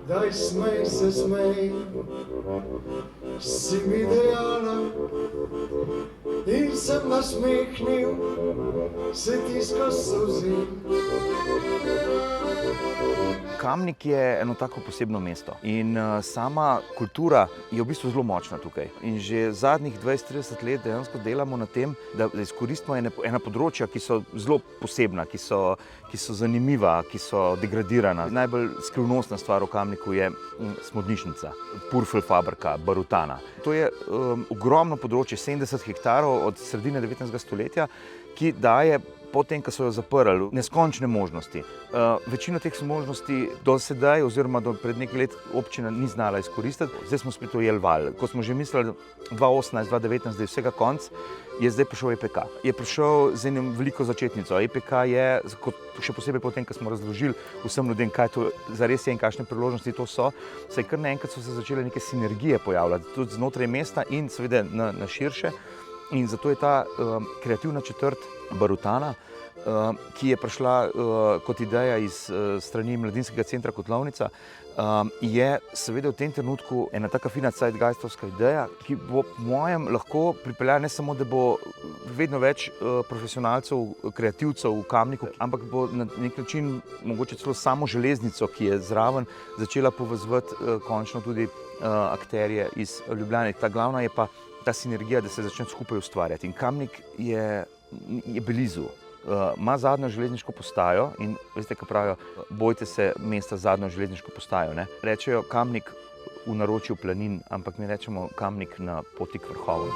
Daj smej se smej, si mi dejala in sem nasmehnil, se tisko suzi. Kamnik je eno tako posebno mesto in sama kultura je v bistvu zelo močna tukaj. In že zadnjih 20-30 let dejansko delamo na tem, da izkoristimo ena področja, ki so zelo posebna, ki so zanimiva, ki so degradirana. Najbolj skrivnostna stvar v Kamniku je smodnišnica, Purfelfabrika, Barutana. To je ogromno področje, 70 hektarov od sredine 19. stoletja, ki daje potem, ko so jo zaprli, neskončne možnosti. Večino teh možnosti do sedaj oziroma do pred nekaj let občina ni znala izkoristiti. Zdaj smo spet ujeli val. Ko smo že mislili 2018, 2019, da je vsega konc, je zdaj prišel EPK. Je prišel z enim veliko začetnico. EPK je, še posebej potem, ko smo razložili vsem ljudem, kaj to zares je in kakšne priložnosti to so, se je kar naenkrat so se začele neke sinergije pojavljati, tudi znotraj mesta in seveda na širše. In zato je ta kreativna četrt Barutana, ki je prišla kot ideja iz strani Mladinskega centra Kotlovnica, je seveda v tem trenutku ena taka fina zeitgeistovska ideja, ki bo po mojem lahko pripeljala ne samo, da bo vedno več profesionalcev, kreativcev v Kamniku, ampak bo na nek način mogoče celo samo železnico, ki je zraven, začela povezovati končno tudi akterje iz Ljubljane. Ta glavna je pa ta sinergija, da se začne skupaj ustvarjati. In Kamnik je blizu. Ima zadnjo železniško postajo in veste, kaj pravijo, bojte se mesta z zadnjo železniško postajo. Ne? Rečejo Kamnik v naročju planin, ampak mi rečemo Kamnik na poti k vrhovom.